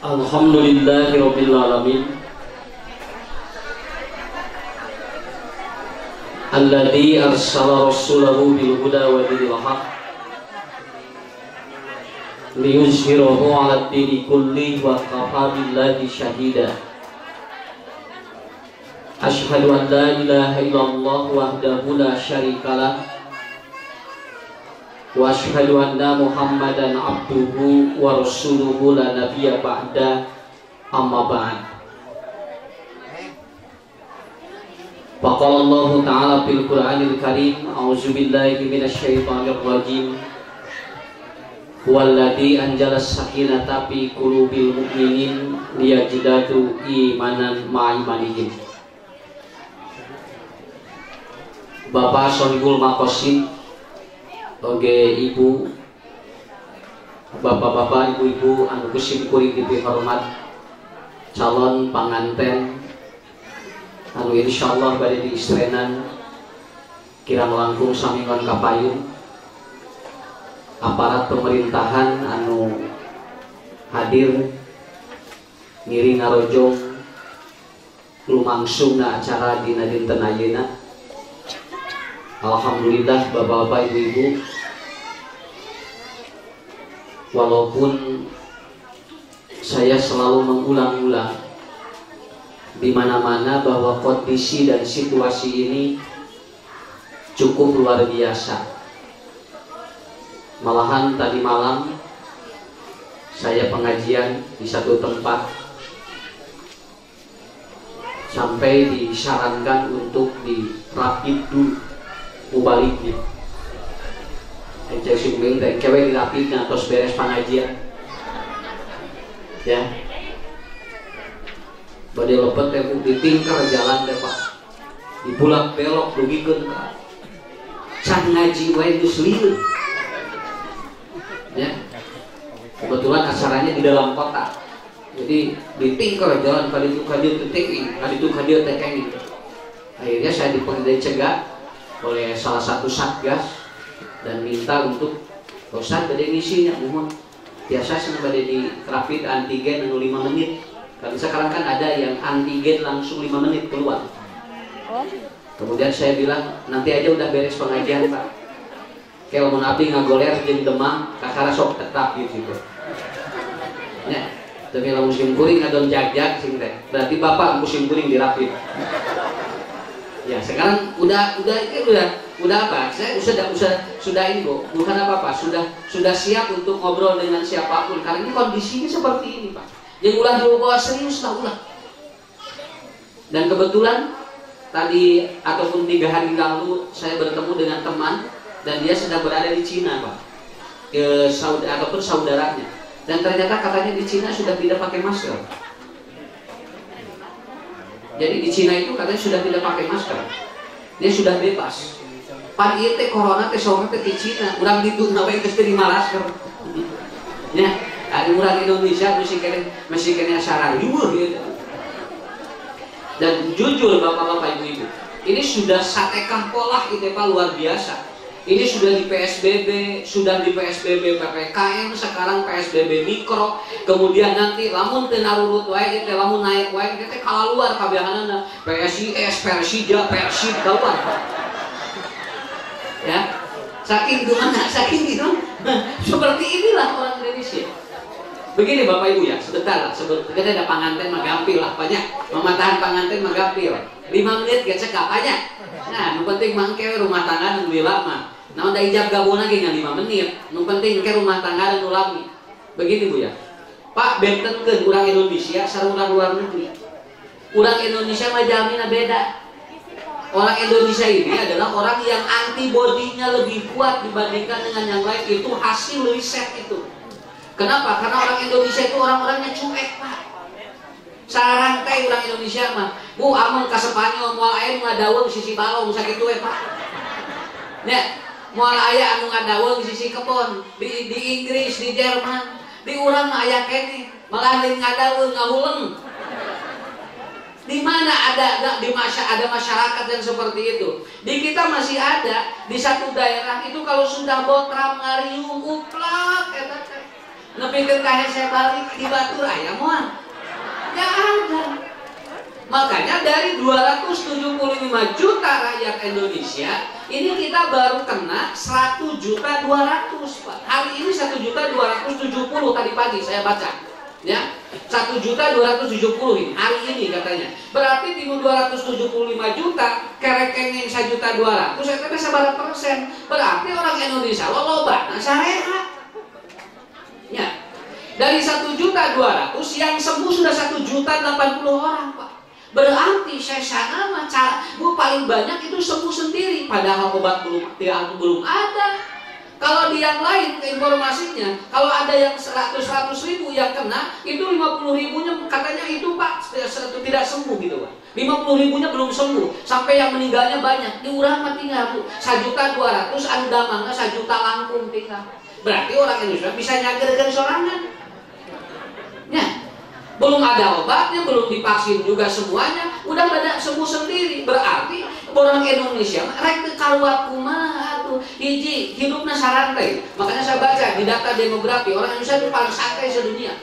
Alhamdulillahirabbil alamin. Alladzi arsala rasulahu bil huda wa dinil haq liyuzhirahu 'alad dini kulli wa kafa billahi syahida. Asyhadu an la ilaha illallah wahdahu la syarikalah wa asyhadu anna Muhammadan abduhu wa rasuluhu la nabiyya ba'da, amma ba'd. Faqala Allah ta'ala fil Qur'anil Karim, a'udzu billahi minasy syaithanir rajim. Huwallazi anjalas sakinata fi qulubil mu'minin liyajidatu imanan ma'imanihim. Bapak Sohibul Maqasid, oge ibu, bapak-bapak, ibu-ibu anu kusim kuring dipihormat, calon panganten anu insyaallah bade diistrenan kirang langkung sami ngon kapayun, aparat pemerintahan anu hadir ngiring ngarojong lumangsungna acara dina dinten ayeuna. Alhamdulillah bapak-bapak, ibu-ibu, walaupun saya selalu mengulang-ulang di mana-mana bahwa kondisi dan situasi ini cukup luar biasa. Malahan tadi malam saya pengajian di satu tempat sampai disarankan untuk dirapid dulu mubalik gitu. Cek sumling teh kewe dirapidna tos beres pengajian. Ya. Bade lepet teh ditingker jalan teh Pak. Dibulak belok dugikeun ka. Can ngaji wae geus lieur. Ya. Kebetulan acaranya di dalam kota. Jadi ditingker jalan kali itu kadieu teh teh, kali itu kadieu teh kenging. Akhirnya saya dicegah oleh salah satu satgas dan minta untuk Ustaz bade ngisinya mohon biasa sih bade di rapid antigen anu 5 menit. Kan sekarang kan ada yang antigen langsung 5 menit keluar. Kemudian saya bilang nanti aja udah beres pengajian Pak. Kalau mun abdi ngagoler jeung demam kakara sok tetap gitu. Ya, tapi lamun musim kuring ngadon jag-jag sing teh. Berarti Bapak musim kuring di rapid. Ya sekarang udah apa? Saya sudah ini Bu, bukan apa-apa, sudah siap untuk ngobrol dengan siapapun karena ini kondisinya seperti ini Pak. Yang ulah dibawa serius lah ulah. Dan kebetulan tadi ataupun 3 hari lalu saya bertemu dengan teman dan dia sedang berada di Cina Pak, ataupun saudaranya. Dan ternyata katanya di Cina sudah tidak pakai masker. Jadi di Cina itu katanya sudah tidak pakai masker. Dia sudah bebas. Pan ieu teh corona teh soalna teh di Cina, urang dituna we geus teu di masker. Ya, ari urang Indonesia masih kena sarayuh gitu. Dan jujur Bapak-bapak, Ibu-ibu, ini sudah satekah pola itu Pak luar biasa. Ini sudah di PSBB, sudah di PSBB PPKM, sekarang PSBB mikro, kemudian nanti lamun teu narurut wae teh lamun naik wae teh kalaluar kabehanana PSIS, Persija, Persib kaluar. Ya. Saking gimana? Saking gitu. Seperti inilah orang Indonesia. Begini Bapak Ibu ya, sebentar lah, kita ada panganten mah gampil lah, banyak mematahan panganten mah gampil. 5 menit gak cekap aja. Nah, nu penting mangke rumah tangga nu lila mah. Naon da ijab gabung lagi ngan 5 menit. Nu penting ke rumah tangga nu lami. Begini Bu ya. Pak bentenkeun urang Indonesia sareng urang luar negeri. Urang Indonesia mah jaminna beda. Orang Indonesia ini adalah orang yang antibodinya lebih kuat dibandingkan dengan yang lain, itu hasil riset itu. Kenapa? Karena orang Indonesia itu orang-orangnya cuek Pak. Sarang teh urang Indonesia mah, Bu amun ka Spanyol moal aya nu ngadaweung sisi balong sakitu we Pak. Ya, moal aya anu ngadaweung sisi kebon di Inggris, di Jerman, di urang mah aya keneh, malah lain ngadaweung ngahuleng. Di mana ada masyarakat yang seperti itu? Di kita masih ada di satu daerah itu kalau sudah botram ngariung uplak eta teh. Nepikeun ka saya balik di Batur aya moal. Ya ada. Makanya dari 275 juta rakyat Indonesia, ini kita baru kena 1.200.000 Pak. Hari ini 1.270.000 tadi pagi saya baca. Ya, 1.270.000 hari ini katanya. Berarti di 275 juta kerek kenging 1.200.000 saya kata sabar persen. Berarti orang Indonesia loba sareha. Ya. Dari 1.200.000 yang sembuh sudah 1.080.000 orang, Pak. Berarti saya sana mah paling banyak itu sembuh sendiri, padahal obat belum ada. Kalau di yang lain informasinya, kalau ada yang 100.000 yang kena, itu 50.000-nya katanya itu Pak tidak sembuh gitu Pak. 50.000-nya belum sembuh, sampai yang meninggalnya banyak. Di urang mah tinggal 1.200.000, anu damangna 1 juta langkung tinggal. Berarti orang Indonesia bisa nyagerkeun sorangan. Ya. Belum ada obatnya, belum divaksin juga semuanya, udah pada sembuh sendiri. Berarti orang Indonesia rek teu kaluat kumaha atuh. Hiji, hidupna sarantai. Makanya saya baca di data demografi, orang Indonesia itu paling santai sedunia.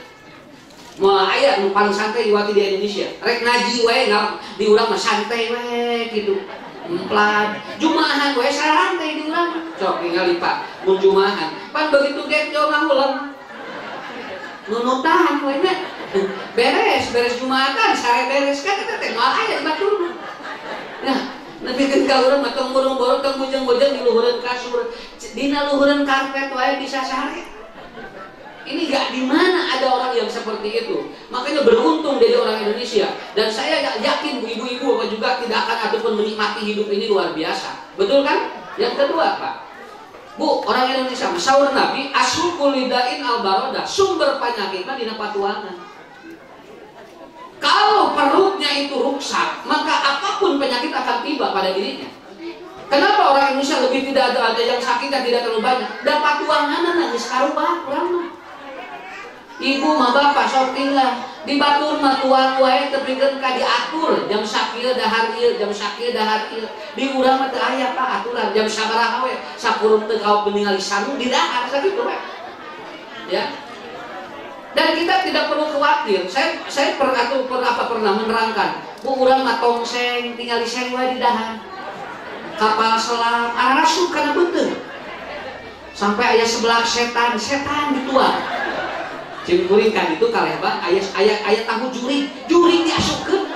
Moal aya nu paling santai diwati di Indonesia. Rek ngaji wae di urang mah santai wae gitu. Emplat, jumahan wae sarantai di urang. Sok ningali Pak, mun jumahan. Pan begitu ge orang ulang. Nunutan wae beres jumatan saya beres kan kita teh moal aya batur. Nah, nepikeun ka urang mah tong borong-borong tong bujang-bujang di luhureun kasur, dina luhureun karpet wae bisa sare. Ini gak di mana ada orang yang seperti itu. Makanya beruntung dari orang Indonesia. Dan saya yakin ibu-ibu Bapak juga tidak akan ataupun menikmati hidup ini luar biasa. Betul kan? Yang kedua Pak, Bu, orang Indonesia sahur Nabi aslul lidain al-barodah, sumber penyakit mah dina patuangan. Kalau perutnya itu rusak, maka apapun penyakit akan tiba pada dirinya. Kenapa orang Indonesia lebih tidak ada yang sakit dan tidak terlalu banyak? Dapat tuanganan nangis karubah, kurang. Ibu mah bapak sok tinggal di Batur mah tuang wae tepikeun ka diatur jam sakieu dahar ieu, jam sakieu dahar ieu. Di urang mah teu aya Pak aturan jam sabaraha we sakurum teu kaot ningali sanu di dahar sakitu we. Ya. Dan kita tidak perlu khawatir. Saya pernah menerangkan, Bu urang mah tongseng tinggal seng wae di dahar. Kapal selam arasuk kana beuteung. Sampai aya sebelah setan dituang. Cingkuring kan itu kalebang ayat tahu juring diasupkeun.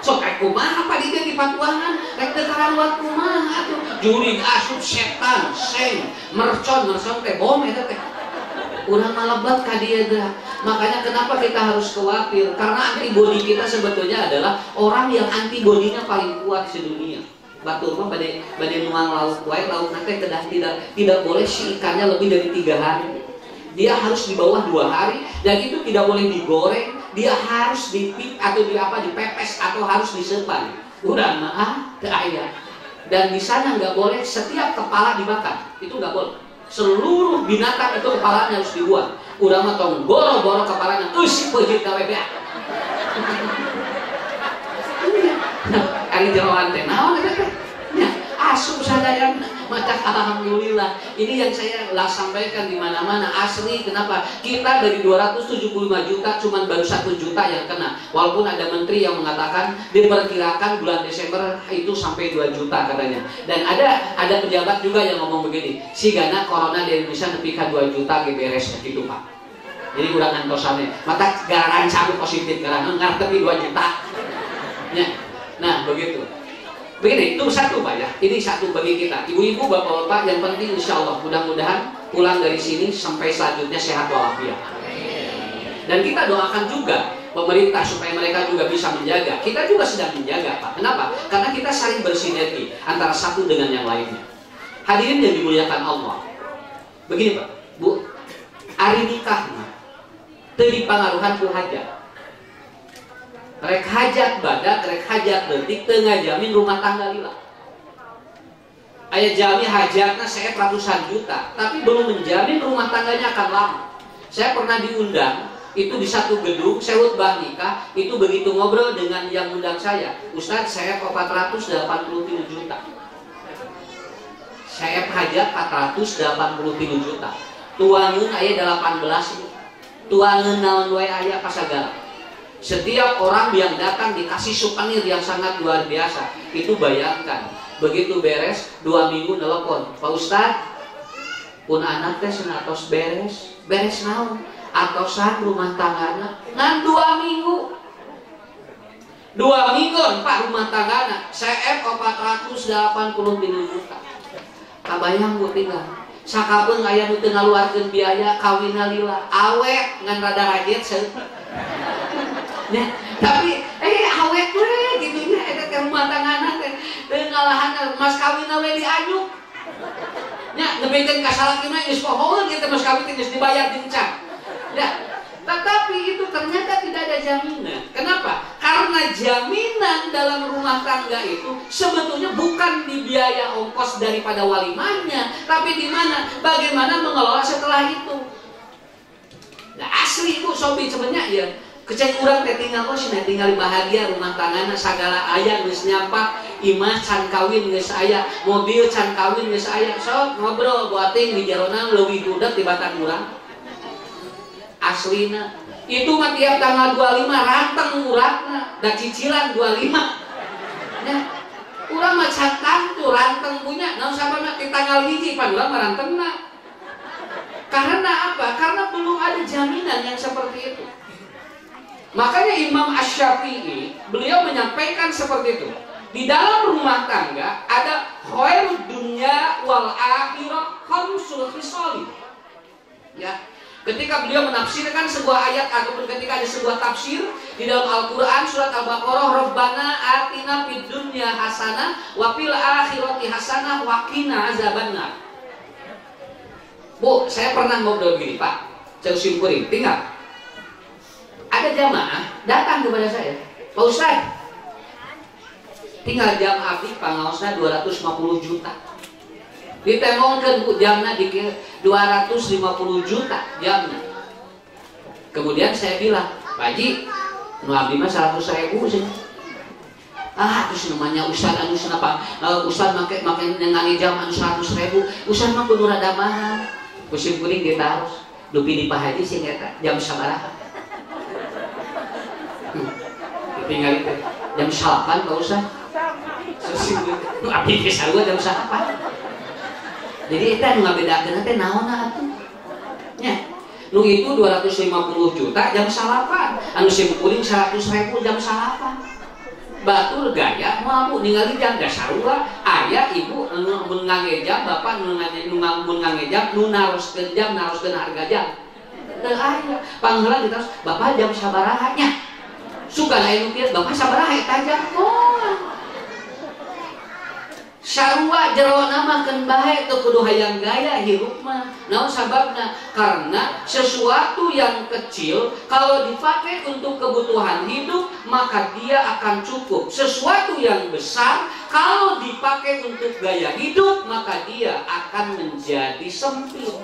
Sok kumaha apa dia di patuangan rek teu karawat kumaha atuh. Juring asup setan, seng, mercon teh bom eta teh. Urang malebat ka dieu dah. Makanya kenapa kita harus khawatir? Karena antibodi kita sebetulnya adalah orang yang antibodinya paling kuat di dunia. Batur mah bade nuang lauk wae, lauk teh kedah tidak boleh si ikannya lebih dari 3 hari. Dia harus di bawah 2 hari dan itu tidak boleh digoreng, dia harus dipip atau dipepes atau harus disepan. Urang mah teu aya. Dan di sana nggak boleh setiap kepala dibakar, itu nggak boleh. Seluruh binatang itu kepalanya harus dibuang. Urang mah tong boro-boro kepalanya, si peujit ka bebek. Ari jeroan teh naon eta teh? Asup sadaya macam alhamdulillah. Ini yang saya sampaikan di mana-mana asli. Kenapa? Kita dari 275 juta cuman baru 1 juta yang kena. Walaupun ada menteri yang mengatakan diperkirakan bulan Desember itu sampai 2 juta katanya. Dan ada pejabat juga yang ngomong begini, sigana corona di Indonesia nepikan 2 juta beres gitu Pak. Jadi kurang antosane. Mata garangan cabut positif garangan ngartepi 2 juta. Ya. Nah, begitu. Begini, itu satu Pak ya. Ini satu bagi kita. Ibu-ibu, bapak-bapak, yang penting insya Allah mudah-mudahan pulang dari sini sampai selanjutnya sehat walafiat. Dan kita doakan juga pemerintah supaya mereka juga bisa menjaga. Kita juga sedang menjaga Pak. Kenapa? Karena kita saling bersinergi antara satu dengan yang lainnya. Hadirin yang dimuliakan Allah. Begini Pak, Bu, hari nikah teu dipangaruhan ku hajat. Rek hajat badak, rek hajat detik, teu ngajamin rumah tangga lila. Aya jami hajatna saya ratusan juta, tapi belum menjamin rumah tangganya akan lama. Saya pernah diundang, itu di satu gedung, saya khutbah nikah, itu begitu ngobrol dengan yang undang saya, Ustadz saya 487 juta. Saya hajat 487 juta. tuangeun aya 18. Tuangeun naon wae aya pasagala. Setiap orang yang datang dikasih souvenir yang sangat luar biasa. Itu bayangkan, begitu beres 2 minggu telepon, Pak Ustad, pun anak teh senatos beres naon? Atosan rumah tanggana ngan 2 minggu. 2 minggu Pak rumah tanggana CF 483 juta. Kabayang Bu tinggal sakapeung aya nu teu ngaluarkeun biaya kawinna lila awet ngan rada rajin ya, tapi awet we gitu nya eta teh rumah tanggana teh teu ngalahan mas kawinna we dianyuk nya nepikeun ka salakina geus pohoeun kitu mas kawin geus dibayar dincang ya. Tetapi itu ternyata tidak ada jaminan. Kenapa? Karena jaminan dalam rumah tangga itu sebetulnya bukan di biaya ongkos daripada walimahnya, tapi di mana? Bagaimana mengelola setelah itu. Nah asli Bu Sobi sebenarnya ya kecek urang teh tinggal tinggal bahagia rumah tanggana sagala aya geus nyampak, imah can kawin geus aya, mobil can kawin geus aya. Sok ngobrol boating di jarona leuwih budak di batang urang. Aslina itu mah tiap tanggal 25 ranteng urangna da cicilan 25 ya urang mah can tuh ranteng punya naon sababna di tanggal 1 pan urang mah rantengna karena apa? Karena belum ada jaminan yang seperti itu. Makanya Imam Asy-Syafi'i beliau menyampaikan seperti itu. Di dalam rumah tangga ada khairud dunya wal akhirah khamsul khisal. Ya, ketika beliau menafsirkan sebuah ayat ataupun ketika ada sebuah tafsir di dalam Al-Quran surat Al-Baqarah, Rabbana atina fid dunya hasanah wa fil akhirati hasanah wa qina azabannar. Bu, saya pernah ngobrol gini Pak, saya simpulin, tinggal ada jamaah datang kepada saya, Pak Ustaz, tinggal jam abdi pangaosna 250 juta. Ditemongkeun Bu jamna dikir 250 juta jamna. Kemudian saya bilang, Pak Haji, nu abdi mah 100.000 sih. Terus namanya Ustaz anu senapa? Ustaz make nengangi jam anu 100.000. Ustaz mah kudu rada mahal. Kusim kuring ditaros. Dupi di Pak Haji sing eta jam sabaraha? Tinggal itu jam 8 Pak Ustaz. Kusim nu abdi teh sarua jam 8. Jadi itu nu ngabedakeun teh naon atuh? Nya, nu itu 250 juta jam 8, anu simkuring 100.000 jam 8. Batur gaya mau ningali jam dasarua aya ibu mun ngangejam bapak mun ngangejam nu naroskeun jam naroskeun harga jam. Teu aya. Pangheula ditaros bapak jam sabaraha nya? Sugan aya nu kieu bapak sabaraha eta jam? Sarua jerona makan bae teu kudu hayang gaya hirup mah. Naon sababna? Karena sesuatu yang kecil kalau dipakai untuk kebutuhan hidup maka dia akan cukup. Sesuatu yang besar kalau dipakai untuk gaya hidup maka dia akan menjadi sempit.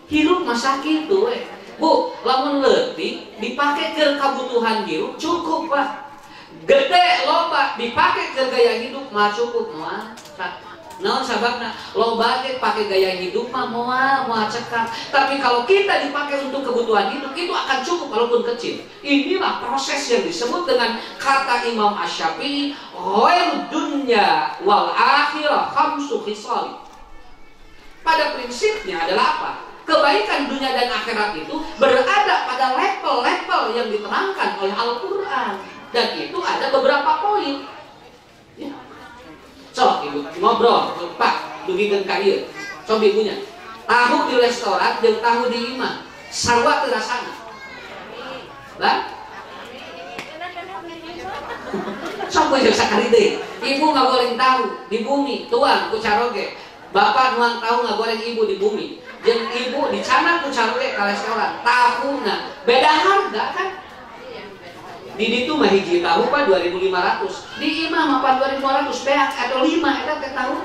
Hirup masa kitu we. Bu, lamun leutik dipakai ke kebutuhan hidup cukup Pak. Gede loba dipakai ke gaya hidup mah cukup moal. Naon sababna? Loba teh pakai gaya hidup mah moal cekak. Tapi kalau kita dipakai untuk kebutuhan hidup itu akan cukup walaupun kecil. Inilah proses yang disebut dengan kata Imam Asy-Syafi'i, khairud dunya wal akhirah khamsu khisal. Pada prinsipnya adalah apa? Kebaikan dunia dan akhirat itu berada pada level-level yang diterangkan oleh Al-Quran. Dan itu ada beberapa poin. Ya. Sok ibu ngobrol, Pak, dugikeun ka ieu. Sok ibunya. Tahu di restoran jeung tahu di imah, sarua teu rasana. Lah? Sok we sakali deui. Ibu ngagoreng tahu di bumi, tuang ku caroge. Bapak nuang tahu ngagoreng ibu di bumi. Jeung ibu dicana ku caroge ka restoran. Tahuna beda harga kan? Di ditu mah hiji tahu Pak 2.500, di imah mah 2.500 beak atau 5 eta teh tahu.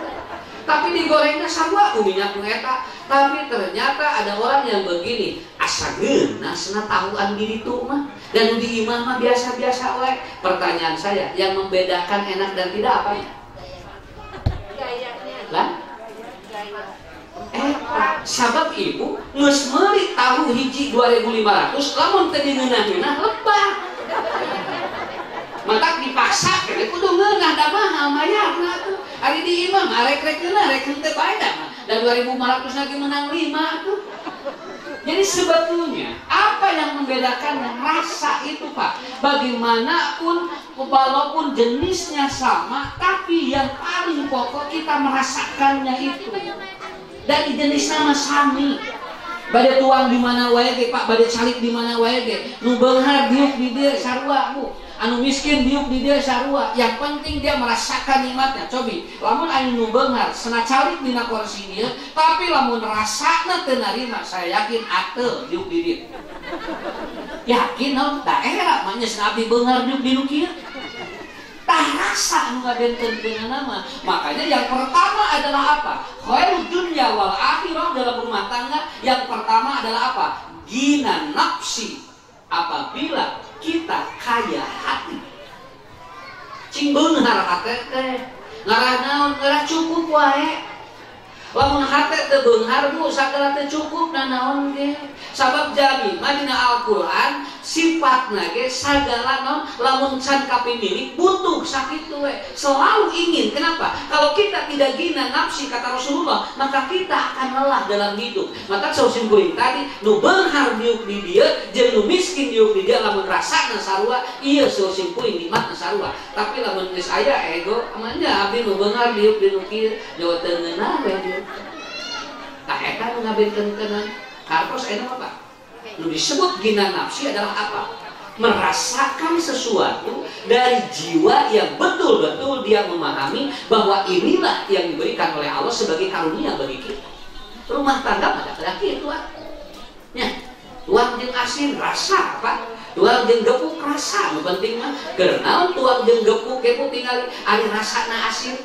Tapi digorengnya sarua ku minyak nu eta. Tapi ternyata ada orang yang begini, asa geunasna tahuan di ditu mah dan di imah mah biasa-biasa we. Pertanyaan saya, yang membedakan enak dan tidak apa? Gayanya. Lah? apa? Sabab ibu geus meuli tahu hiji 2.500 lamun teu ngeunah-ngeunah lebah. Mata dipaksa kene kudu ngeunah da mahal mayarna tuh. Ari di imam arek-rek ngeunah rek henteu bae da. Dan 2.500 lagi menang 5 tuh. Jadi sebetulnya apa yang membedakan rasa itu Pak? Bagaimanapun walaupun jenisnya sama, tapi yang paling pokok kita merasakannya itu dari jenis nama sami. Bade tuang di mana wae ge Pak, bade calik di mana wae ge. Nu beunghar diuk di dieu sarua Bu. Anu miskin diuk di dieu sarua. Yang penting dia merasakan nikmatnya. Cobi, lamun anu nu beunghar cenah calik dina kursi dieu, tapi lamun rasana teu narima, saya yakin ateu diuk di dieu. Yakin naon daerah mah nya cenah abdi beunghar diuk di nu kieu. Tah rasa anu ngadenkeun dengan nama. Makanya yang pertama adalah apa? Khairud dunya wal akhirah dalam rumah tangga. Yang pertama adalah apa? Gina nafsi. Apabila kita kaya hati. Cing beunghar hate teh. Ngarah naon? Ngarah cukup wae. Lamun hate teu beunghar Bu, sagala teu cukup na naon ge. Sabab jami mah dina Al-Qur'an sifatna ge sagala naon lamun can kapimilik butuh sakitu we. Selalu ingin. Kenapa? Kalau kita tidak gina nafsi kata Rasulullah, maka kita akan lelah dalam hidup. Maka sausin kuring tadi nu beunghar diuk di dieu jeung nu miskin diuk di dieu lamun rasana sarua, ieu sausin kuring nikmatna sarua. Tapi lamun geus aya ego, amanya abdi nu beunghar diuk di nu kieu nyawa teu ngeunah we dieu. Tah eta nu ngabengkeun kartos enak apa? Lu disebut gina nafsi adalah apa? Merasakan sesuatu dari jiwa yang betul-betul dia memahami bahwa inilah yang diberikan oleh Allah sebagai karunia bagi kita. Rumah tangga pada laki itu ya, tuang jeung asin rasa apa? Tuang jeung gepuk rasa, nu penting mah kenaon tuang jeung gepuk kepo tinggal ari rasana asin.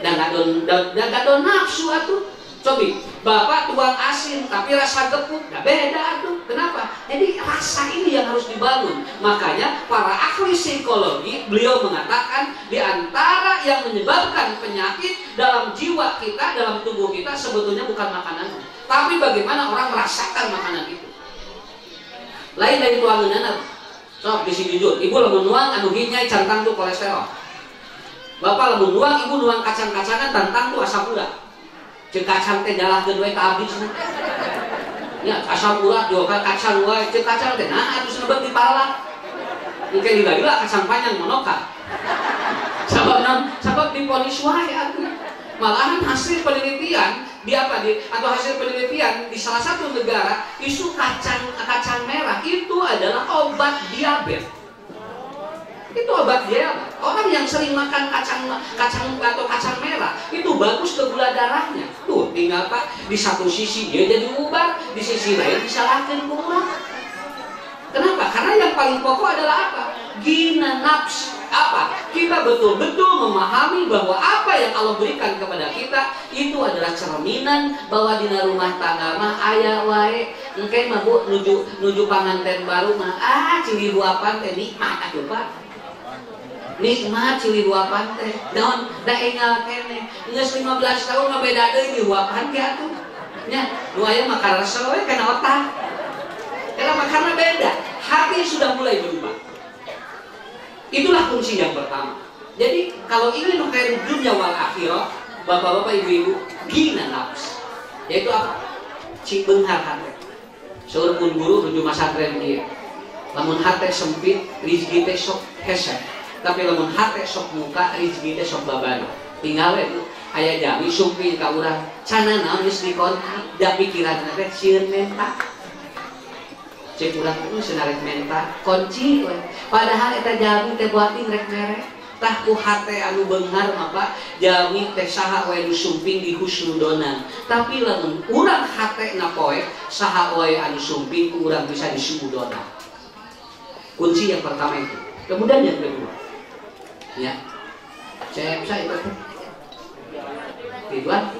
Dan gadon nafsu atuh. Cobi, bapak tuang asin tapi rasa gepuk, nah beda tuh. Kenapa? Jadi rasa ini yang harus dibangun. Makanya para ahli psikologi beliau mengatakan di antara yang menyebabkan penyakit dalam jiwa kita, dalam tubuh kita sebetulnya bukan makanan, tapi bagaimana orang merasakan makanan itu. Lain dari tuangan sok di sini jujur, ibu lamun nuang anu hinyai cantang tuh kolesterol. Bapak lamun nuang, ibu nuang kacang-kacangan tantang tuh asam urat. Cek kacang teh jalahkeun we ka abdi cenah. Ya asam urat juga kacang wae, cek kacang teh nah atuh sebab dipalak. Engke dila-dila kacang panjang monoka. Sabab diponis wae atuh. Malahan hasil penelitian atau hasil penelitian di salah satu negara isu kacang merah itu adalah obat diabetes. Itu obat diabetes. Orang yang sering makan kacang atau kacang merah itu bagus ke gula darahnya. Tuh tinggal Pak di satu sisi dia jadi ubar, di sisi lain disalahkan kurang. Kenapa? Karena yang paling pokok adalah apa? Gina nafs. Apa? Kita betul-betul memahami bahwa apa yang Allah berikan kepada kita itu adalah cerminan bahwa di rumah tangga mah aya wae. Engke mah Bu nuju panganten baru mah cili luapan teh nikmat atuh Pak. Nikmat cili luapan teh. Daun da enggal kene. Geus 15 tahun mah beda deui di luapan ge atuh. Nya, nu aya mah karasa we kana otak. Kenapa? Karena beda. Hati sudah mulai berubah. Itulah kunci yang pertama. Jadi kalau ingin khairud dunya wal akhirah, bapak-bapak, ibu-ibu, gina nafs. Yaitu apa? Cing beunghar hate. Saur pun guru nuju masantren dia. Lamun hate sempit, rezeki teh sok hese. Tapi lamun hate sok muka, rezeki teh sok babana. Tinggal we aya jami sumping ka urang. Cana naon geus dikontak, da pikiranna teh sieun menta. Cek urang itu senarek menta kunci we. Padahal eta jami teh buating rek mere. Tah ku hate anu beunghar mah Pak, jami teh saha wae nu sumping di husnudonan. Tapi lamun urang hatena poek, saha wae anu sumping ku urang bisa disuudonan. Kunci yang pertama itu. Kemudian yang kedua. Ya. Cek saya itu. Ridwan.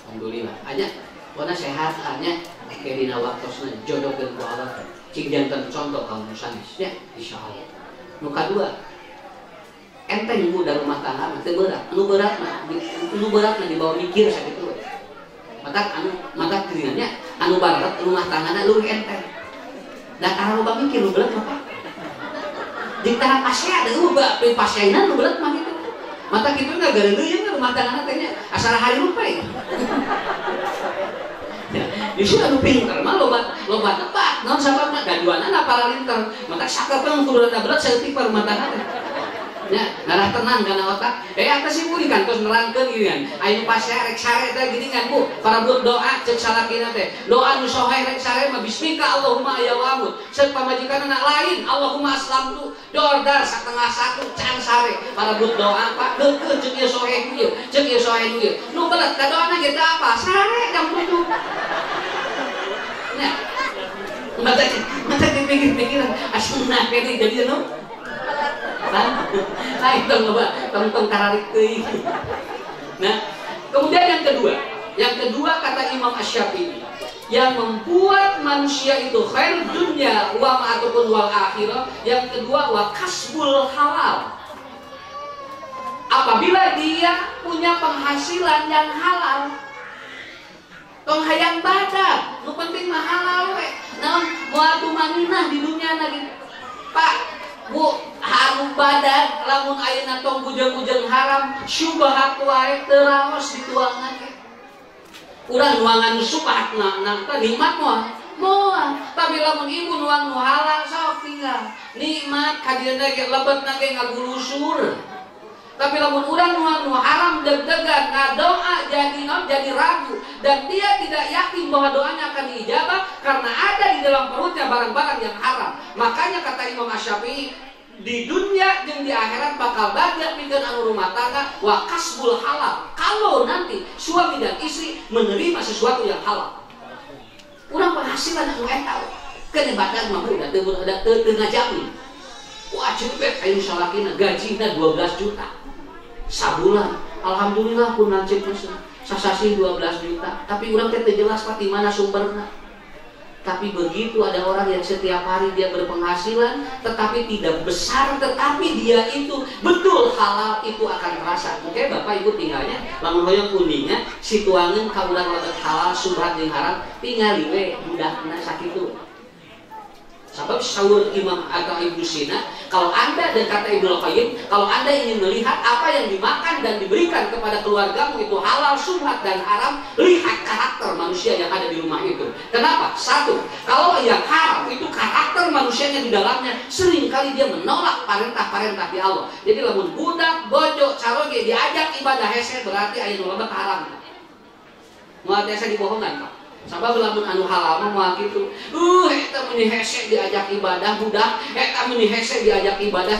Alhamdulillah. Anya pona sehat anya. Kayak dina waktosna jodohkeun ku Allah cing janten contoh kaum sanes ya insyaallah. Nu kadua enteng muda rumah tangga mah teu berat, nu berat mah dibawa mikir sakitu. mata keringannya anu barat rumah tanggana lu enteng. Dan karena lu mikir lu belet apa? Di tanah pasien ada lu pasienan lu belet mah gitu. Mata gitu nggak gara deui rumah tanggana teh nya asal hari lupa ya. Justru anu pinter mah loba tebak naon sababna gaduanana para linter. Mata sakeupeung kudu rada berat saeutik per rumah tangga. Ya, ngarah tenang karena otak. Apa sih bu kan terus nerangkeun gini kan. Ayo pas rek sare teh gini kan bu. Para buat doa cek salakina teh. Doa nu sohe rek sare mah bismika Allahumma ya wamut. Set pamajikanna lain Allahumma aslamtu. Dordar satengah satu can sare. Para buat doa Pak deukeut ceuk ieu sohe ieu. Ceuk ieu sohe ieu. Nu belet ka doana ge teh apa? Sare jam 7. Nah. Mata dipikir-pikir asna kene jadi anu tong tararik teuing. Nah, kemudian yang kedua kata Imam Asy-Syafi'i, yang membuat manusia itu khair dunya ataupun wal akhirah, yang kedua wa kasbul halal. Apabila dia punya penghasilan yang halal, tong hayang badak, nu penting mah halal we. Naon moal tumaninah di dunia lagi. Pak, Bu, anu badan lamun ayeuna tong bujang-bujang haram syubhat wae teu raos dituangan ge. Urang nuangan subhat na nikmat moal. Tapi lamun ibu nuang nu halal sok tinggal. Nikmat kadirna ge lebetna ge ngagulusur. Tapi lamun urang nuang nu haram deg-degan ngadoa jadi ragu dan dia tidak yakin bahwa doanya akan diijabah karena ada di dalam perutnya barang-barang yang haram. Makanya kata Imam Asy-Syafi'i, di dunia dan di akhirat bakal bahagia pikeun anu rumah tangga wa kasbul halal. Kalau nanti suami dan istri menerima sesuatu yang halal. Urang penghasilan anu eta keun badag mah udah teu ngajamin. Wah cepet aya salakina gajina 12 juta. Sabulan. Alhamdulillah pun nancep sasasi 12 juta. Tapi urang teh teu jelas pati mana sumberna. Tapi begitu ada orang yang setiap hari dia berpenghasilan tetapi tidak besar, tetapi dia itu betul halal, itu akan terasa. Oke, Bapak Ibu tinggalnya lamun hoyong kuningnya situangeun ka urang lebet halal subhat jeung haram tingali we budakna sakitu. Sebab sahur Imam atau Ibnu Sina, kalau Anda dan kata Ibnu Qayyim, kalau Anda ingin melihat apa yang dimakan dan diberikan kepada keluargamu itu halal, subhat dan haram, lihat karakter manusia yang ada di rumah itu. Kenapa? Satu, kalau yang haram itu karakter manusianya di dalamnya seringkali dia menolak perintah-perintah di Allah. Jadi lamun budak, bojo, caroge diajak ibadah hese berarti aya nu loba haram. Moal tiasa dibohongan, Pak. Sabab lamun anu halal mah moal kitu. Eta mun hese diajak ibadah budak, eta mun hese diajak ibadah